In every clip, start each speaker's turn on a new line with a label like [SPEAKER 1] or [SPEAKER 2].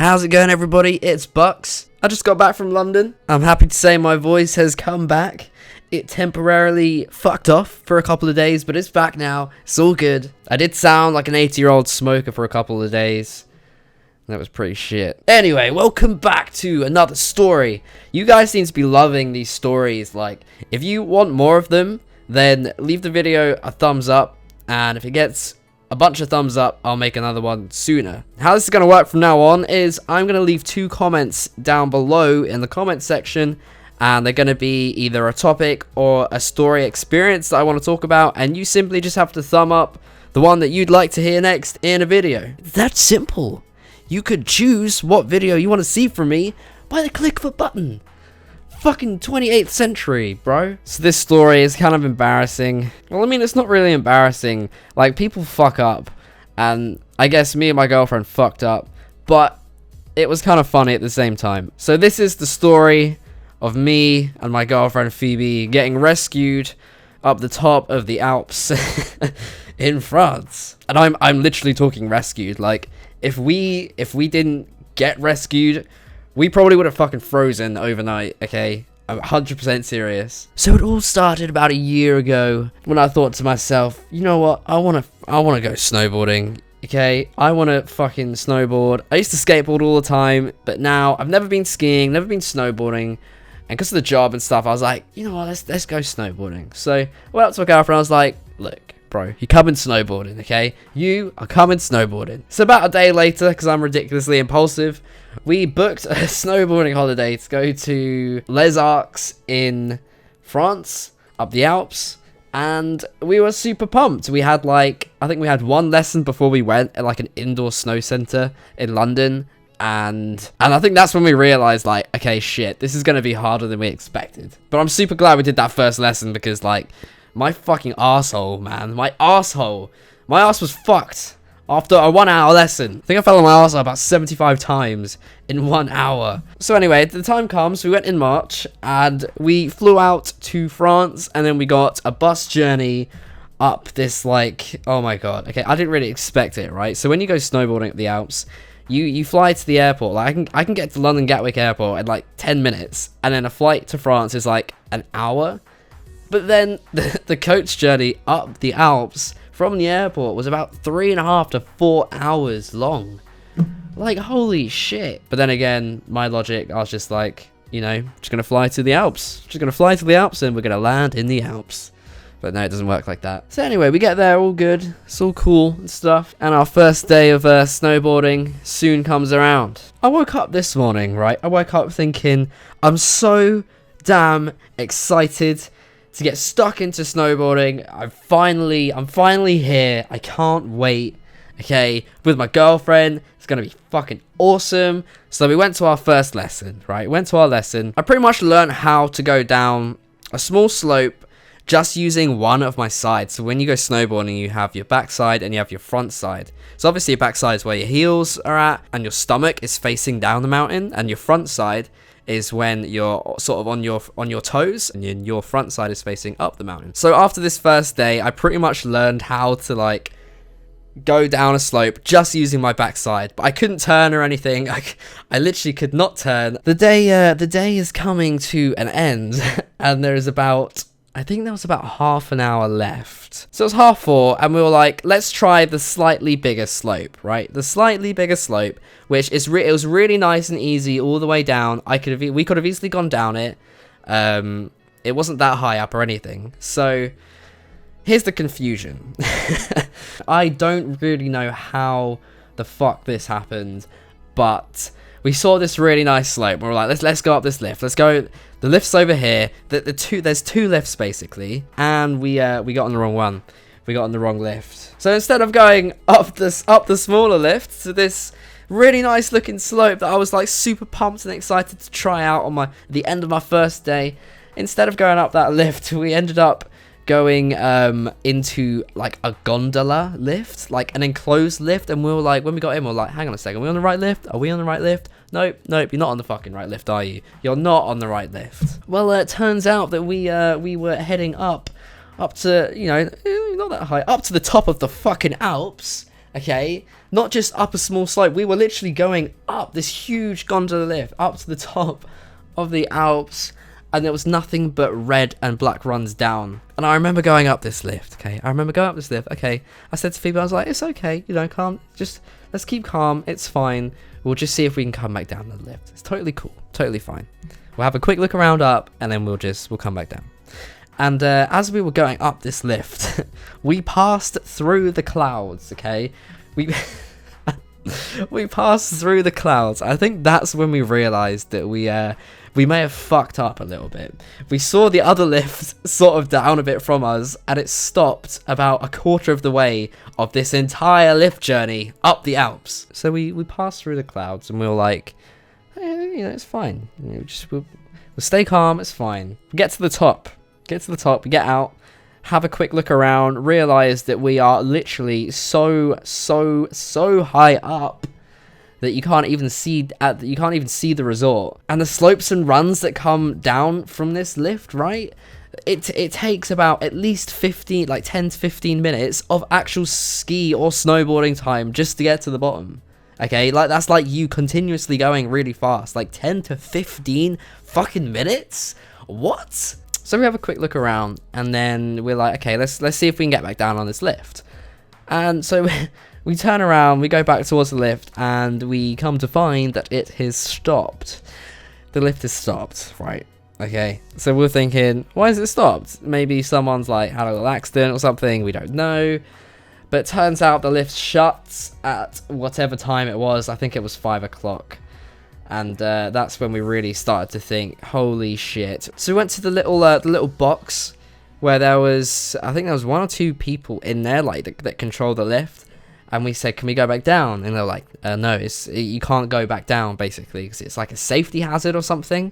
[SPEAKER 1] How's it going, everybody? It's Bucks. I just got back from London. I'm happy to say my voice has come back. It temporarily fucked off for a couple of days, but it's back now. It's all good. I did sound like an 80-year-old smoker for a couple of days. That was pretty shit. Anyway, welcome back to another story. You guys seem to be loving these stories. Like, if you want more of them, then leave the video a thumbs up. And if it gets a bunch of thumbs up, I'll make another one sooner. How this is going to work from now on is I'm going to leave 2 comments down below in the comment section, and they're going to be either a topic or a story experience that I want to talk about, and you simply just have to thumb up the one that you'd like to hear next in a video. That's simple. You could choose what video you want to see from me by the click of a button. Fucking 28th century, bro. So this story is kind of embarrassing. Well, I mean, it's not really embarrassing. Like, people fuck up. And I guess me and my girlfriend fucked up. But it was kind of funny at the same time. So this is the story of me and my girlfriend Phoebe getting rescued up the top of the Alps in France. And I'm literally talking rescued. Like, if we didn't get rescued, we probably would have fucking frozen overnight, okay? I'm 100% serious. So it all started about a year ago when I thought to myself, you know what? I want to go snowboarding, okay? I want to fucking snowboard. I used to skateboard all the time, but now I've never been skiing, never been snowboarding. And because of the job and stuff, I was like, you know what? Let's go snowboarding. So I went up to my girlfriend. I was like, look, bro, you coming snowboarding, okay? You are coming snowboarding. So about a day later, because I'm ridiculously impulsive, we booked a snowboarding holiday to go to Les Arcs in France, up the Alps, and we were super pumped. We had I think we had 1 lesson before we went at like an indoor snow center in London, and I think that's when we realized, like, okay, shit, this is gonna be harder than we expected. But I'm super glad we did that first lesson because, like, my fucking asshole, man, my ass was fucked. After a 1-hour lesson, I think I fell on my arse about 75 times in 1 hour. So anyway, the time comes, we went in March, and we flew out to France, and then we got a bus journey up this, like, oh my god. Okay, I didn't really expect it, right? So when you go snowboarding at the Alps, you fly to the airport. Like, I can get to London Gatwick Airport in like 10 minutes, and then a flight to France is like an hour. But then the coach journey up the Alps from the airport was about 3.5 to 4 hours long. Like, holy shit. But then again, my logic, I was just like, you know, just gonna fly to the Alps. Just gonna fly to the Alps and we're gonna land in the Alps. But no, it doesn't work like that. So anyway, we get there, all good. It's all cool and stuff. And our first day of snowboarding soon comes around. I woke up this morning, right? I woke up thinking, I'm so damn excited to get stuck into snowboarding. I'm finally here. I can't wait. Okay, with my girlfriend. It's gonna be fucking awesome. So we went to our first lesson, right? Went to our lesson. I pretty much learned how to go down a small slope just using one of my sides. So when you go snowboarding, you have your backside and you have your front side. So obviously your backside is where your heels are at and your stomach is facing down the mountain, and your front side is when you're sort of on your toes and your front side is facing up the mountain. So after this first day, I pretty much learned how to, like, go down a slope just using my backside, but I couldn't turn or anything. I literally could not turn. The day is coming to an end, and there is about, I think there was about half an hour left. So it was 3:30, and we were like, let's try the slightly bigger slope, right? The slightly bigger slope, which is it was really nice and easy all the way down. We could have easily gone down it. It wasn't that high up or anything. So here's the confusion. I don't really know how the fuck this happened, but we saw this really nice slope. We were like, let's go up this lift. Let's go. The lift's over here. There's 2 lifts basically, and we got on the wrong one. We got on the wrong lift. So instead of going up the smaller lift to this really nice looking slope that I was like super pumped and excited to try out on the end of my first day, instead of going up that lift, we ended up going into like a gondola lift, like an enclosed lift, and we were like, when we got in, we were like, hang on a second, are we on the right lift? Are we on the right lift? Nope, you're not on the fucking right lift, are you? You're not on the right lift. Well, it turns out that we were heading up to, you know, not that high, up to the top of the fucking Alps, Okay, not just up a small slope. We were literally going up this huge gondola lift up to the top of the Alps, and there was nothing but red and black runs down. And I remember going up this lift. Okay, I said to Phoebe, I was like, it's okay, you know, calm, just let's keep calm, it's fine, we'll just see if we can come back down the lift. It's totally cool, totally fine. We'll have a quick look around up, and then we'll come back down. And as we were going up this lift, we passed through the clouds, okay? We passed through the clouds. I think that's when we realised that we may have fucked up a little bit. We saw the other lift sort of down a bit from us, and it stopped about a quarter of the way of this entire lift journey up the Alps. So we passed through the clouds, and we were like, you know, it's fine. We'll stay calm, it's fine. We get to the top, we get out, have a quick look around, realise that we are literally so high up that you can't even see the resort. And the slopes and runs that come down from this lift, right? It takes about at least 10 to 15 minutes of actual ski or snowboarding time just to get to the bottom. Okay, like that's like you continuously going really fast, like 10 to 15 fucking minutes? What? So we have a quick look around, and then we're like, okay, let's see if we can get back down on this lift. And so we turn around, we go back towards the lift, and we come to find that it has stopped. The lift has stopped, right? Okay, so we're thinking, why has it stopped? Maybe someone's like had a little accident or something, we don't know. But it turns out the lift shuts at whatever time it was. I think it was 5 o'clock. And that's when we really started to think, holy shit. So we went to the little box where I think there was 1 or 2 people in there, like that control the lift. And we said, can we go back down? And they're like, no, you can't go back down, basically, because it's like a safety hazard or something.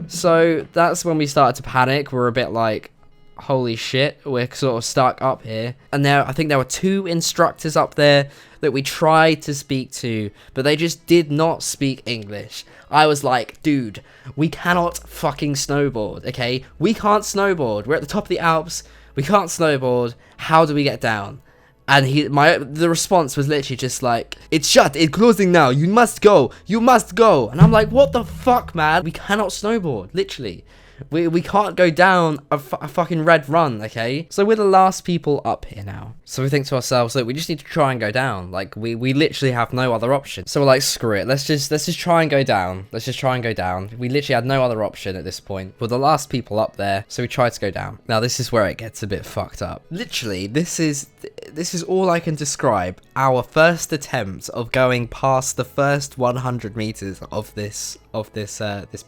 [SPEAKER 1] So that's when we started to panic. We're a bit like, holy shit, we're sort of stuck up here. And I think there were 2 instructors up there that we tried to speak to, but they just did not speak English. I was like, dude, we cannot fucking snowboard, okay? We can't snowboard. We're at the top of the Alps. We can't snowboard. How do we get down? And the response was literally just like, it's shut, it's closing now, you must go. And I'm like, what the fuck, man? We cannot snowboard, literally. We can't go down a fucking red run, okay? So we're the last people up here now. So we think to ourselves, look, we just need to try and go down. Like, we literally have no other option. So we're like, screw it. Let's just try and go down. We literally had no other option at this point. We're the last people up there, so we tried to go down. Now, this is where it gets a bit fucked up. Literally, this is all I can describe. Our first attempt of going past the first 100 meters of this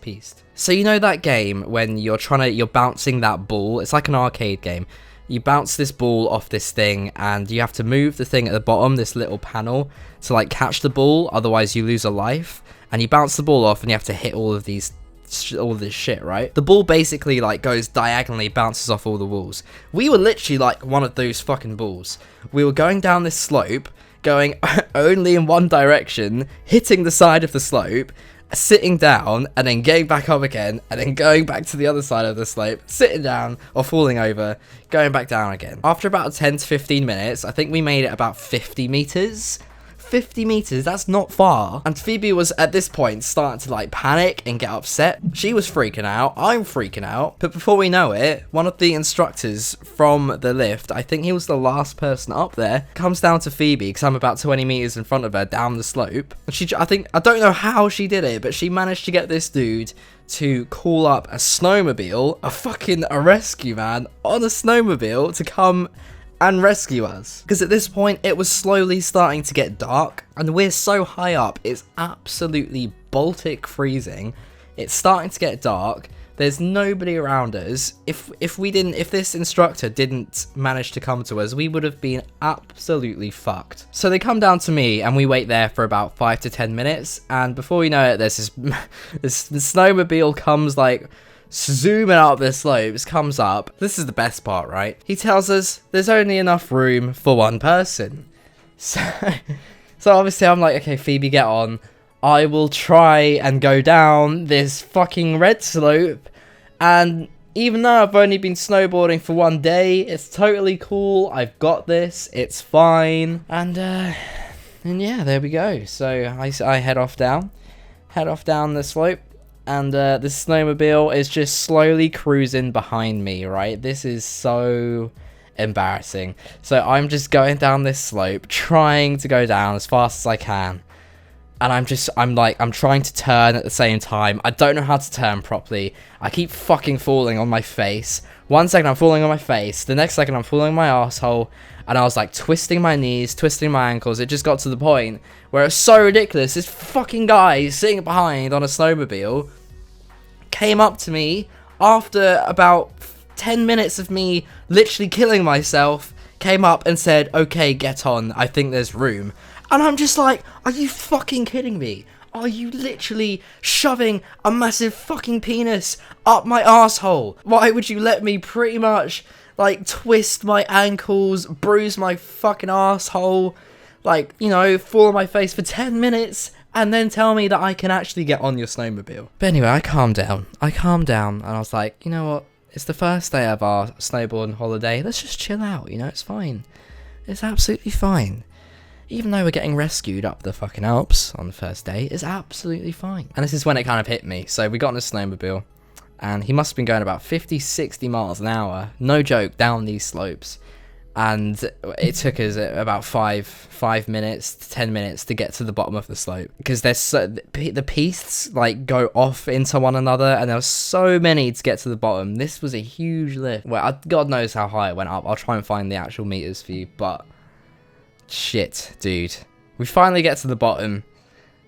[SPEAKER 1] piste. So you know that game when you're bouncing that ball? It's like an arcade game. You bounce this ball off this thing, and you have to move the thing at the bottom, this little panel, to like catch the ball, otherwise you lose a life. And you bounce the ball off, and you have to hit all of this shit, right? The ball basically like goes diagonally, bounces off all the walls. We were literally like one of those fucking balls. We were going down this slope, going only in one direction, hitting the side of the slope, sitting down, and then getting back up again, and then going back to the other side of the slope, sitting down or falling over, going back down again. After about 10 to 15 minutes, I think we made it about 50 meters. 50 meters, that's not far. And Phoebe was at this point starting to like panic and get upset. She was freaking out, I'm freaking out. But before we know it, one of the instructors from the lift, I think he was the last person up there, comes down to Phoebe because I'm about 20 meters in front of her down the slope. And I don't know how she did it, but she managed to get this dude to call up a snowmobile, a rescue man on a snowmobile to come and rescue us. Because at this point, it was slowly starting to get dark, and we're so high up, it's absolutely Baltic freezing. It's starting to get dark. There's nobody around us. If this instructor didn't manage to come to us, we would have been absolutely fucked. So they come down to me, and we wait there for about 5 to 10 minutes, and before we know it, there's this snowmobile comes like zooming up the slopes, comes up. This is the best part, right? He tells us there's only enough room for 1 person. So obviously I'm like, okay, Phoebe, get on. I will try and go down this fucking red slope. And even though I've only been snowboarding for 1 day, it's totally cool. I've got this. It's fine. And yeah, there we go. So I head off down the slope. And this snowmobile is just slowly cruising behind me, right? This is so embarrassing. So I'm just going down this slope, trying to go down as fast as I can. And I'm trying to turn at the same time. I don't know how to turn properly. I keep fucking falling on my face. 1 second I'm falling on my face. The next second I'm falling on my asshole. And I was like twisting my knees, twisting my ankles. It just got to the point where it's so ridiculous. This fucking guy sitting behind on a snowmobile came up to me after about 10 minutes of me literally killing myself, came up and said, "Okay, get on. I think there's room." And I'm just like, are you fucking kidding me? Are you literally shoving a massive fucking penis up my asshole? Why would you let me pretty much, like, twist my ankles, bruise my fucking asshole, like, you know, fall on my face for 10 minutes, and then tell me that I can actually get on your snowmobile? But anyway, I calmed down, and I was like, you know what? It's the first day of our snowboarding holiday. Let's just chill out, you know, it's fine. It's absolutely fine. Even though we're getting rescued up the fucking Alps on the first day, it's absolutely fine. And this is when it kind of hit me. So we got on a snowmobile, and he must have been going about 50, 60 miles an hour, no joke, down these slopes. And it took us about 5 minutes to 10 minutes to get to the bottom of the slope, because there's the pistes like go off into one another, and there were so many to get to the bottom. This was a huge lift. Well, God knows how high it went up. I'll try and find the actual meters for you, but shit, dude. We finally get to the bottom,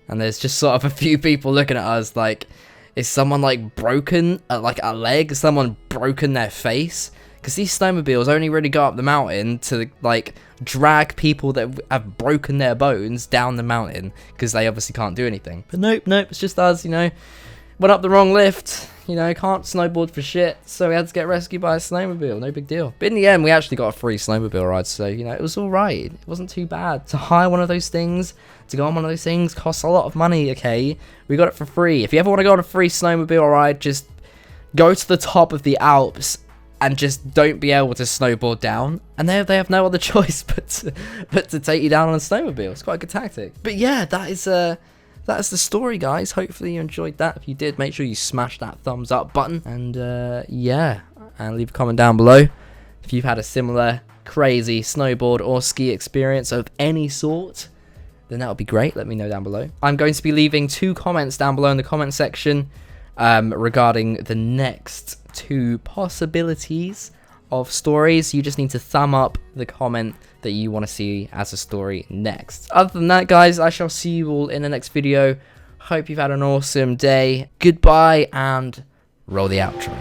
[SPEAKER 1] and there's just sort of a few people looking at us like, is someone like broken, like a leg? Someone broken their face? Because these snowmobiles only really go up the mountain to, like, drag people that have broken their bones down the mountain, because they obviously can't do anything. But nope, it's just us, you know. Went up the wrong lift, you know, can't snowboard for shit, so we had to get rescued by a snowmobile, no big deal. But in the end, we actually got a free snowmobile ride, so, you know, it was alright. It wasn't too bad. To hire one of those things, to go on one of those things, costs a lot of money, okay? We got it for free. If you ever want to go on a free snowmobile ride, just go to the top of the Alps and just don't be able to snowboard down, and they have no other choice but to take you down on a snowmobile. It's quite a good tactic. But yeah, that is the story, guys. Hopefully you enjoyed that. If you did, make sure you smash that thumbs up button, and yeah, and leave a comment down below if you've had a similar crazy snowboard or ski experience of any sort. Then that would be great. Let me know down below. I'm going to be leaving 2 comments down below in the comment section regarding the next 2 possibilities of stories. You just need to thumb up the comment that you want to see as a story next. Other than that, guys, I shall see you all in the next video. Hope you've had an awesome day. Goodbye, and roll the outro.